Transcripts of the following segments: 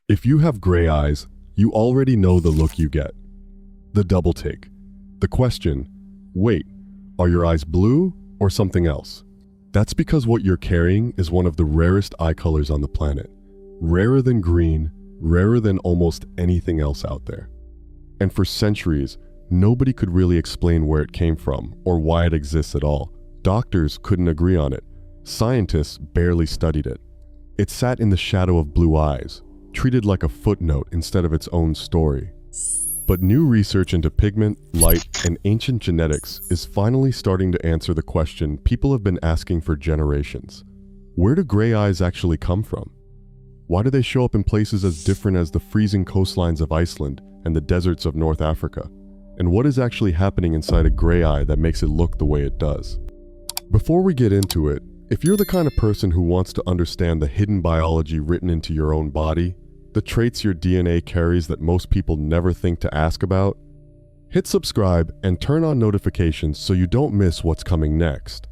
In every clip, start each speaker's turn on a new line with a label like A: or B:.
A: If you have gray eyes, you already know the look you get. The double take. The question, wait, are your eyes blue or something else? That's because what you're carrying is one of the rarest eye colors on the planet. Rarer than green, rarer than almost anything else out there. And for centuries, nobody could really explain where it came from or why it exists at all. Doctors couldn't agree on it. Scientists barely studied it. It sat in the shadow of blue eyes, treated like a footnote instead of its own story. But new research into pigment, light, and ancient genetics is finally starting to answer the question people have been asking for generations. Where do gray eyes actually come from? Why do they show up in places as different as the freezing coastlines of Iceland and the deserts of North Africa? And what is actually happening inside a gray eye that makes it look the way it does? Before we get into it, if you're the kind of person who wants to understand the hidden biology written into your own body, the traits your DNA carries that most people never think to ask about, hit subscribe and turn on notifications so you don't miss what's coming next.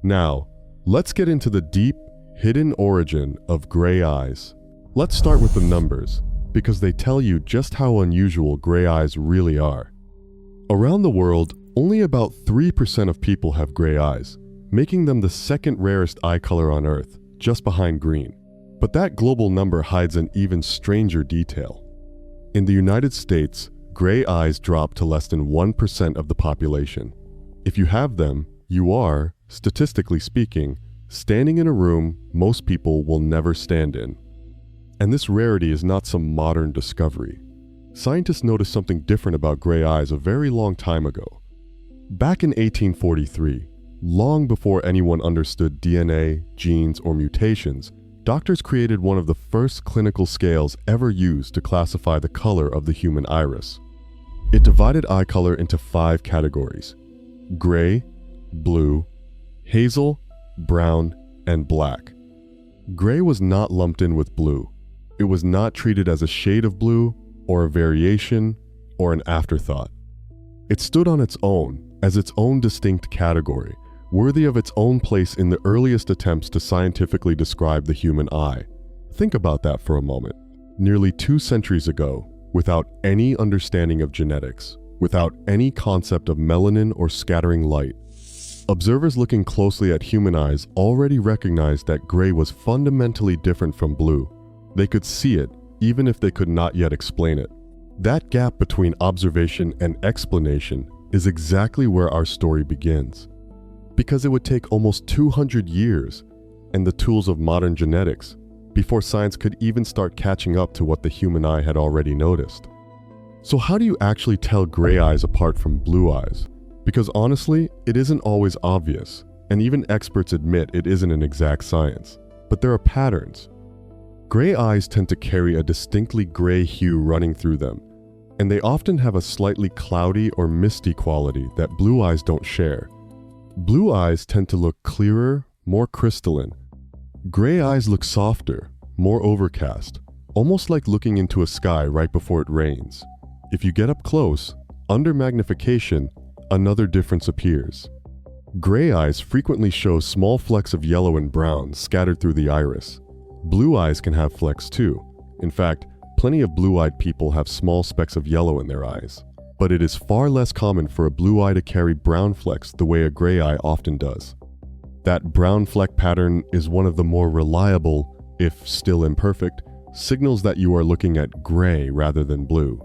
A: Now, let's get into the deep, hidden origin of gray eyes. Let's start with the numbers, because they tell you just how unusual gray eyes really are. Around the world, only about 3% of people have gray eyes, making them the second rarest eye color on Earth, just behind green. But that global number hides an even stranger detail. In the United States, gray eyes drop to less than 1% of the population. If you have them, you are, statistically speaking, standing in a room most people will never stand in. And this rarity is not some modern discovery. Scientists noticed something different about gray eyes a very long time ago. Back in 1843, long before anyone understood DNA, genes, or mutations, doctors created one of the first clinical scales ever used to classify the color of the human iris. It divided eye color into 5 categories: gray, blue, hazel, brown, and black. Gray was not lumped in with blue. It was not treated as a shade of blue, or a variation, or an afterthought. It stood on its own, as its own distinct category, worthy of its own place in the earliest attempts to scientifically describe the human eye. Think about that for a moment. Nearly 2 centuries ago, without any understanding of genetics, without any concept of melanin or scattering light, observers looking closely at human eyes already recognized that gray was fundamentally different from blue. They could see it, even if they could not yet explain it. That gap between observation and explanation is exactly where our story begins. Because it would take almost 200 years and the tools of modern genetics before science could even start catching up to what the human eye had already noticed. So how do you actually tell gray eyes apart from blue eyes? Because honestly, it isn't always obvious, and even experts admit it isn't an exact science. But there are patterns. Gray eyes tend to carry a distinctly gray hue running through them, and they often have a slightly cloudy or misty quality that blue eyes don't share. Blue eyes tend to look clearer, more crystalline. Gray eyes look softer, more overcast, almost like looking into a sky right before it rains. If you get up close, under magnification, another difference appears. Gray eyes frequently show small flecks of yellow and brown scattered through the iris. Blue eyes can have flecks too. In fact, plenty of blue-eyed people have small specks of yellow in their eyes. But it is far less common for a blue eye to carry brown flecks the way a gray eye often does. That brown fleck pattern is one of the more reliable, if still imperfect, signals that you are looking at gray rather than blue.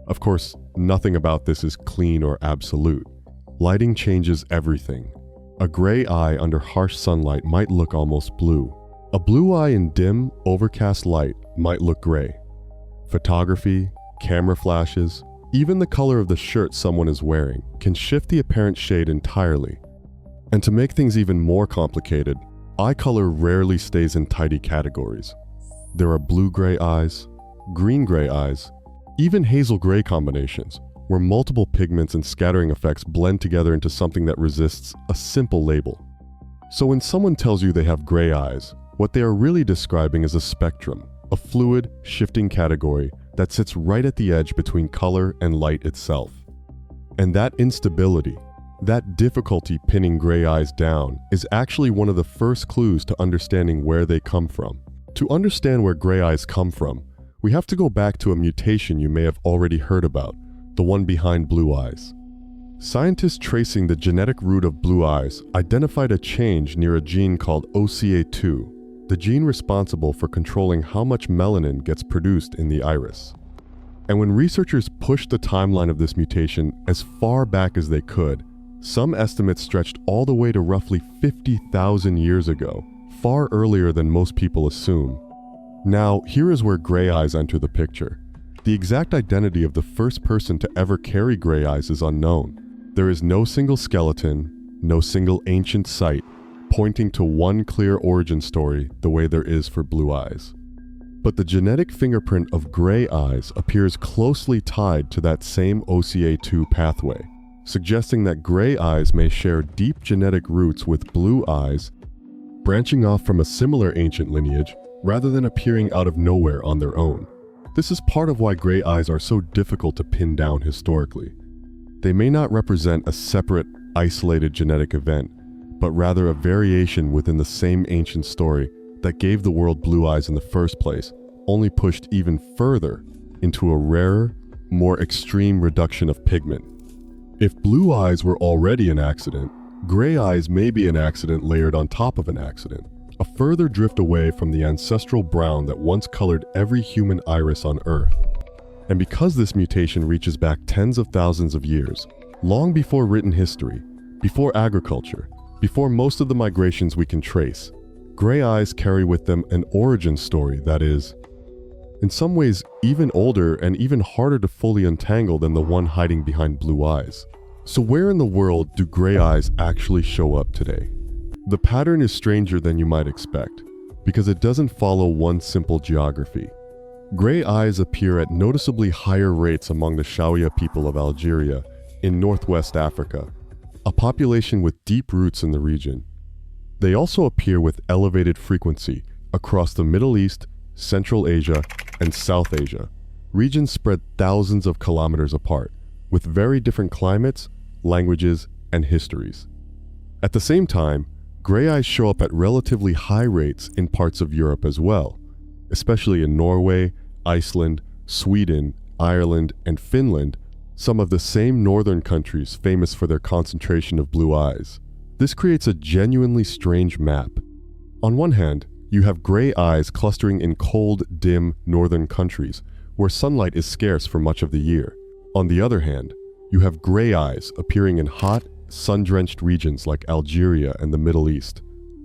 A: Of course, nothing about this is clean or absolute. Lighting changes everything. A gray eye under harsh sunlight might look almost blue. A blue eye in dim, overcast light might look gray. Photography, camera flashes, even the color of the shirt someone is wearing can shift the apparent shade entirely. And to make things even more complicated, eye color rarely stays in tidy categories. There are blue-gray eyes, green-gray eyes, even hazel-gray combinations, where multiple pigments and scattering effects blend together into something that resists a simple label. So when someone tells you they have gray eyes, what they are really describing is a spectrum, a fluid, shifting category that sits right at the edge between color and light itself. And that instability, that difficulty pinning gray eyes down, is actually one of the first clues to understanding where they come from. To understand where gray eyes come from, we have to go back to a mutation you may have already heard about, the one behind blue eyes. Scientists tracing the genetic root of blue eyes identified a change near a gene called OCA2, the gene responsible for controlling how much melanin gets produced in the iris. And when researchers pushed the timeline of this mutation as far back as they could, some estimates stretched all the way to roughly 50,000 years ago, far earlier than most people assume. Now, here is where gray eyes enter the picture. The exact identity of the first person to ever carry gray eyes is unknown. There is no single skeleton, no single ancient site, pointing to one clear origin story the way there is for blue eyes. But the genetic fingerprint of gray eyes appears closely tied to that same OCA2 pathway, suggesting that gray eyes may share deep genetic roots with blue eyes, branching off from a similar ancient lineage rather than appearing out of nowhere on their own. This is part of why gray eyes are so difficult to pin down historically. They may not represent a separate, isolated genetic event, but rather a variation within the same ancient story that gave the world blue eyes in the first place, only pushed even further into a rarer, more extreme reduction of pigment. If blue eyes were already an accident, gray eyes may be an accident layered on top of an accident, a further drift away from the ancestral brown that once colored every human iris on Earth. And because this mutation reaches back tens of thousands of years, long before written history, before agriculture, before most of the migrations we can trace, gray eyes carry with them an origin story that is, in some ways, even older and even harder to fully untangle than the one hiding behind blue eyes. So where in the world do gray eyes actually show up today? The pattern is stranger than you might expect, because it doesn't follow one simple geography. Gray eyes appear at noticeably higher rates among the Shawiya people of Algeria in northwest Africa, a population with deep roots in the region. They also appear with elevated frequency across the Middle East, Central Asia, and South Asia, regions spread thousands of kilometers apart, with very different climates, languages, and histories. At the same time, gray eyes show up at relatively high rates in parts of Europe as well, especially in Norway, Iceland, Sweden, Ireland, and Finland, some of the same northern countries famous for their concentration of blue eyes. This creates a genuinely strange map. On one hand, you have gray eyes clustering in cold, dim northern countries, where sunlight is scarce for much of the year. On the other hand, you have gray eyes appearing in hot, sun-drenched regions like Algeria and the Middle East,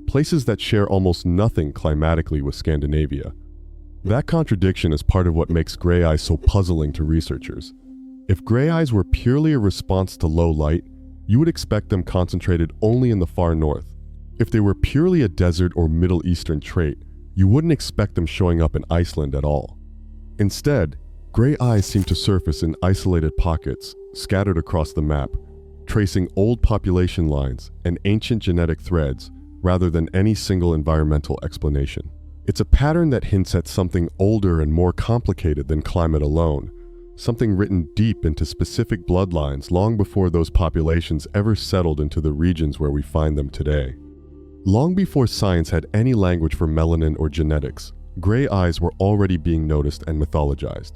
A: places that share almost nothing climatically with Scandinavia. That contradiction is part of what makes gray eyes so puzzling to researchers. If gray eyes were purely a response to low light, you would expect them concentrated only in the far north. If they were purely a desert or Middle Eastern trait, you wouldn't expect them showing up in Iceland at all. Instead, gray eyes seem to surface in isolated pockets, scattered across the map, tracing old population lines and ancient genetic threads rather than any single environmental explanation. It's a pattern that hints at something older and more complicated than climate alone, something written deep into specific bloodlines long before those populations ever settled into the regions where we find them today. Long before science had any language for melanin or genetics, gray eyes were already being noticed and mythologized.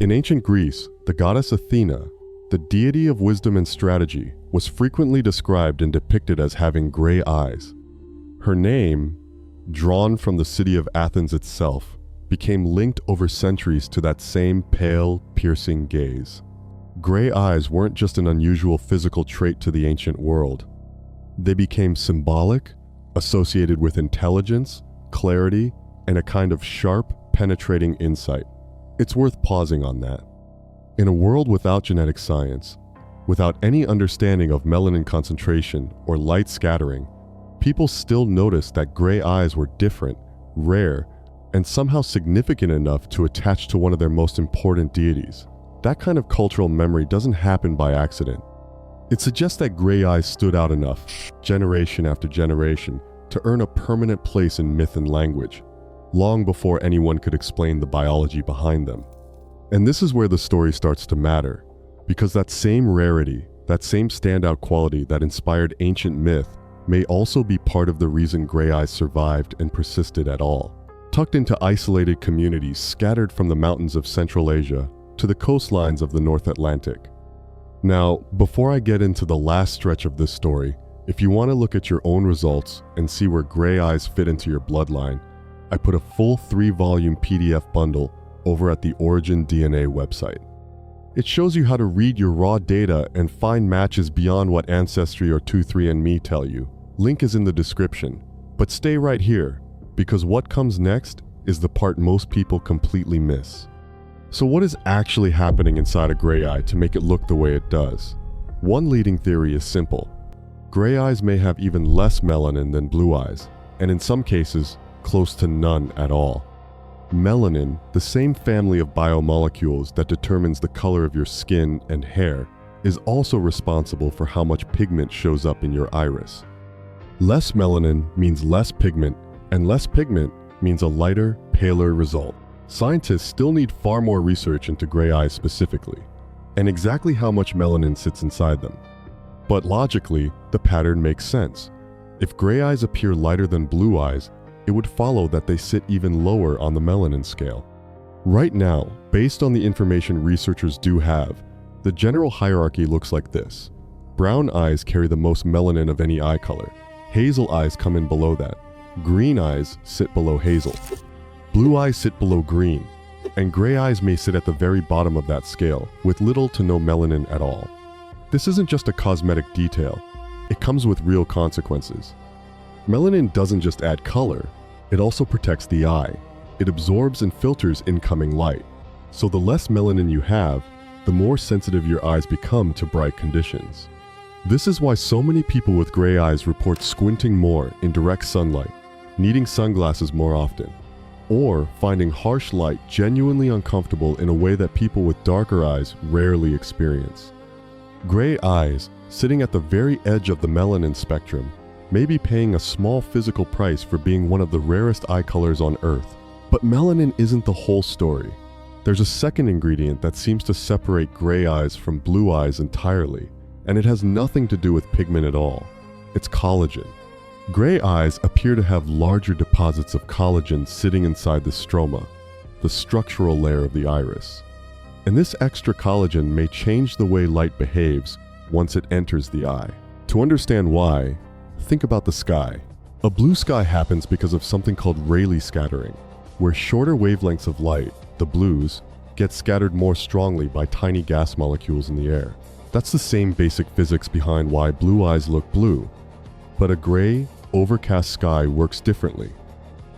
A: In ancient Greece, the goddess Athena, the deity of wisdom and strategy, was frequently described and depicted as having gray eyes. Her name, drawn from the city of Athens itself, became linked over centuries to that same pale, piercing gaze. Gray eyes weren't just an unusual physical trait to the ancient world. They became symbolic, associated with intelligence, clarity, and a kind of sharp, penetrating insight. It's worth pausing on that. In a world without genetic science, without any understanding of melanin concentration or light scattering, people still noticed that gray eyes were different, rare, and somehow significant enough to attach to one of their most important deities. That kind of cultural memory doesn't happen by accident. It suggests that gray eyes stood out enough, generation after generation, to earn a permanent place in myth and language, long before anyone could explain the biology behind them. And this is where the story starts to matter, because that same rarity, that same standout quality that inspired ancient myth, may also be part of the reason gray eyes survived and persisted at all. tucked into isolated communities scattered from the mountains of Central Asia to the coastlines of the North Atlantic. Now, before I get into the last stretch of this story, if you want to look at your own results and see where gray eyes fit into your bloodline, I put a full 3-volume PDF bundle over at the OriginDNA website. It shows you how to read your raw data and find matches beyond what Ancestry or 23andMe tell you. Link is in the description, but stay right here, because what comes next is the part most people completely miss. So what is actually happening inside a gray eye to make it look the way it does? One leading theory is simple. Gray eyes may have even less melanin than blue eyes, and in some cases, close to none at all. Melanin, the same family of biomolecules that determines the color of your skin and hair, is also responsible for how much pigment shows up in your iris. Less melanin means less pigment, and less pigment means a lighter, paler result. Scientists still need far more research into gray eyes specifically, and exactly how much melanin sits inside them. But logically, the pattern makes sense. If gray eyes appear lighter than blue eyes, it would follow that they sit even lower on the melanin scale. Right now, based on the information researchers do have, the general hierarchy looks like this. Brown eyes carry the most melanin of any eye color. Hazel eyes come in below that. Green eyes sit below hazel. Blue eyes sit below green, and gray eyes may sit at the very bottom of that scale, with little to no melanin at all. This isn't just a cosmetic detail, it comes with real consequences. Melanin doesn't just add color, it also protects the eye. It absorbs and filters incoming light. So the less melanin you have, the more sensitive your eyes become to bright conditions. This is why so many people with gray eyes report squinting more in direct sunlight, needing sunglasses more often, or finding harsh light genuinely uncomfortable in a way that people with darker eyes rarely experience. Gray eyes, sitting at the very edge of the melanin spectrum, may be paying a small physical price for being one of the rarest eye colors on Earth. But melanin isn't the whole story. There's a second ingredient that seems to separate gray eyes from blue eyes entirely, and it has nothing to do with pigment at all. It's collagen. Gray eyes appear to have larger deposits of collagen sitting inside the stroma, the structural layer of the iris. And this extra collagen may change the way light behaves once it enters the eye. To understand why, think about the sky. A blue sky happens because of something called Rayleigh scattering, where shorter wavelengths of light, the blues, get scattered more strongly by tiny gas molecules in the air. That's the same basic physics behind why blue eyes look blue. But a gray, overcast sky works differently.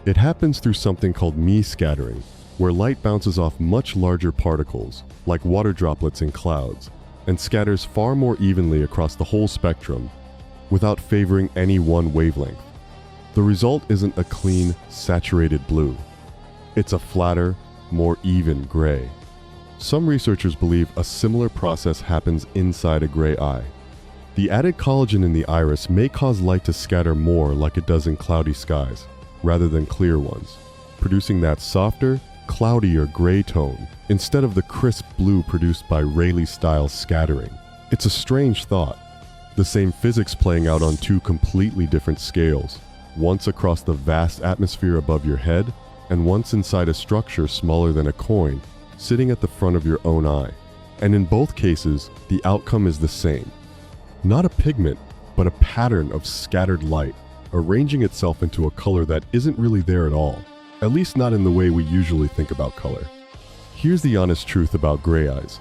A: It happens through something called Mie scattering, where light bounces off much larger particles, like water droplets in clouds, and scatters far more evenly across the whole spectrum, without favoring any one wavelength. The result isn't a clean, saturated blue. It's a flatter, more even gray. Some researchers believe a similar process happens inside a gray eye. The added collagen in the iris may cause light to scatter more like it does in cloudy skies, rather than clear ones, producing that softer, cloudier gray tone instead of the crisp blue produced by Rayleigh-style scattering. It's a strange thought. The same physics playing out on two completely different scales, once across the vast atmosphere above your head, and once inside a structure smaller than a coin, sitting at the front of your own eye. And in both cases, the outcome is the same. Not a pigment, but a pattern of scattered light, arranging itself into a color that isn't really there at all, at least not in the way we usually think about color. Here's the honest truth about gray eyes.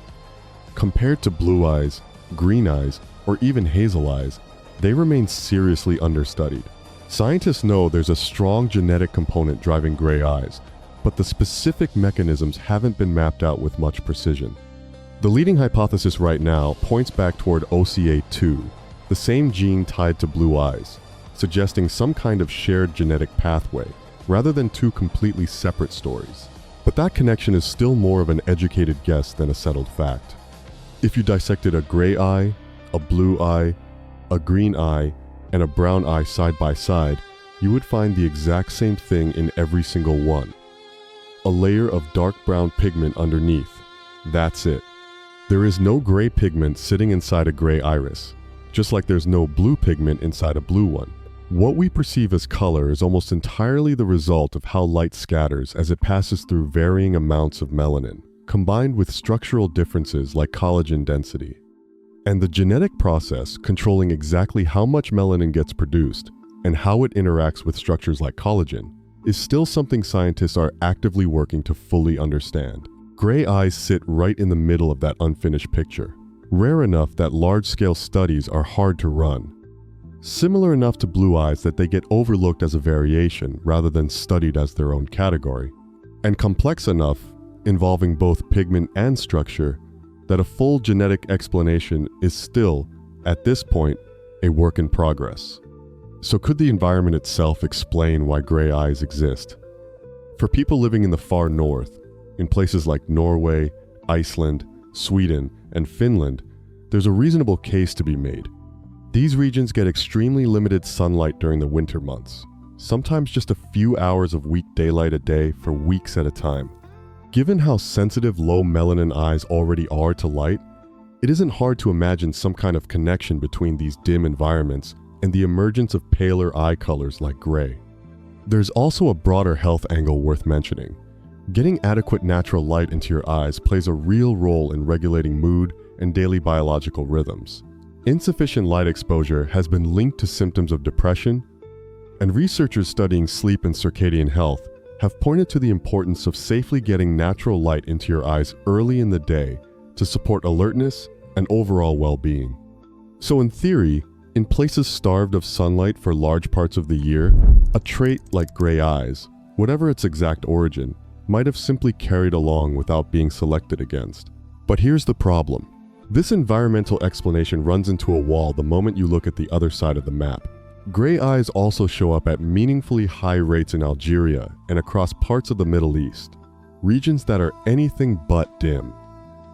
A: Compared to blue eyes, green eyes, or even hazel eyes, they remain seriously understudied. Scientists know there's a strong genetic component driving gray eyes, but the specific mechanisms haven't been mapped out with much precision. The leading hypothesis right now points back toward OCA2, the same gene tied to blue eyes, suggesting some kind of shared genetic pathway, rather than two completely separate stories. But that connection is still more of an educated guess than a settled fact. If you dissected a gray eye, a blue eye, a green eye, and a brown eye side by side, you would find the exact same thing in every single one. A layer of dark brown pigment underneath. That's it. There is no gray pigment sitting inside a gray iris, just like there's no blue pigment inside a blue one. What we perceive as color is almost entirely the result of how light scatters as it passes through varying amounts of melanin, combined with structural differences like collagen density. And the genetic process controlling exactly how much melanin gets produced and how it interacts with structures like collagen is still something scientists are actively working to fully understand. Gray eyes sit right in the middle of that unfinished picture, rare enough that large-scale studies are hard to run. Similar enough to blue eyes that they get overlooked as a variation rather than studied as their own category, and complex enough, involving both pigment and structure, that a full genetic explanation is still, at this point, a work in progress. So could the environment itself explain why gray eyes exist? For people living in the far north, in places like Norway, Iceland, Sweden, and Finland, there's a reasonable case to be made. These regions get extremely limited sunlight during the winter months, sometimes just a few hours of weak daylight a day for weeks at a time. Given how sensitive low melanin eyes already are to light, it isn't hard to imagine some kind of connection between these dim environments and the emergence of paler eye colors like gray. There's also a broader health angle worth mentioning. Getting adequate natural light into your eyes plays a real role in regulating mood and daily biological rhythms. Insufficient light exposure has been linked to symptoms of depression, and researchers studying sleep and circadian health have pointed to the importance of safely getting natural light into your eyes early in the day to support alertness and overall well-being. So in theory, in places starved of sunlight for large parts of the year, a trait like gray eyes, whatever its exact origin, might have simply carried along without being selected against. But here's the problem. This environmental explanation runs into a wall the moment you look at the other side of the map. Gray eyes also show up at meaningfully high rates in Algeria and across parts of the Middle East, regions that are anything but dim.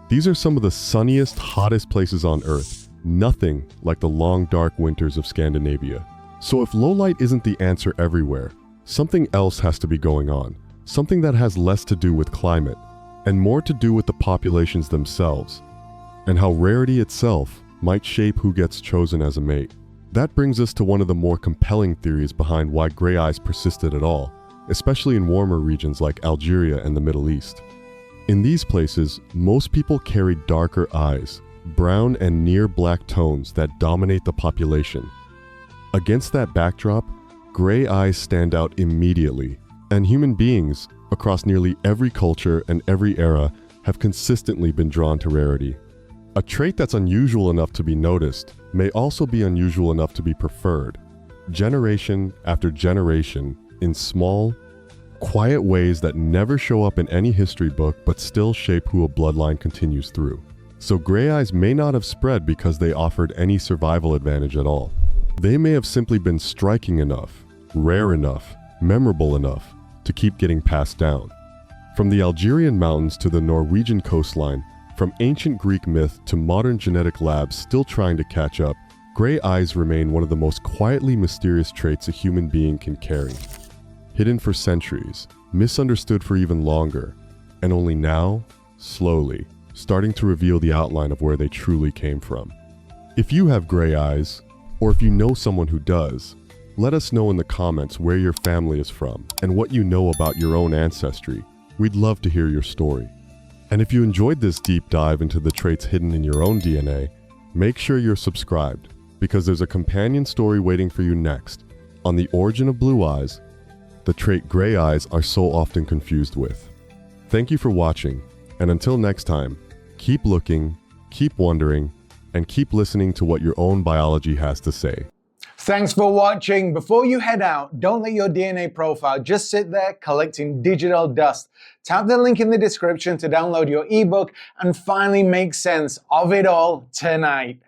A: These are some of the sunniest, hottest places on Earth, nothing like the long dark winters of Scandinavia. So if low light isn't the answer everywhere, something else has to be going on, something that has less to do with climate and more to do with the populations themselves, and how rarity itself might shape who gets chosen as a mate. That brings us to one of the more compelling theories behind why gray eyes persisted at all, especially in warmer regions like Algeria and the Middle East. In these places, most people carry darker eyes, brown and near black tones that dominate the population. Against that backdrop, gray eyes stand out immediately, and human beings, across nearly every culture and every era, have consistently been drawn to rarity. A trait that's unusual enough to be noticed may also be unusual enough to be preferred, generation after generation, in small, quiet ways that never show up in any history book but still shape who a bloodline continues through. So gray eyes may not have spread because they offered any survival advantage at all. They may have simply been striking enough, rare enough, memorable enough to keep getting passed down. From the Algerian mountains to the Norwegian coastline, from ancient Greek myth to modern genetic labs still trying to catch up, gray eyes remain one of the most quietly mysterious traits a human being can carry. Hidden for centuries, misunderstood for even longer, and only now, slowly, starting to reveal the outline of where they truly came from. If you have gray eyes, or if you know someone who does, let us know in the comments where your family is from and what you know about your own ancestry. We'd love to hear your story. And if you enjoyed this deep dive into the traits hidden in your own DNA, make sure you're subscribed, because there's a companion story waiting for you next on the origin of blue eyes, the trait gray eyes are so often confused with. Thank you for watching, and until next time, keep looking, keep wondering, and keep listening to what your own biology has to say.
B: Thanks for watching. Before you head out, don't let your DNA profile just sit there collecting digital dust. Tap the link in the description to download your ebook and finally make sense of it all tonight.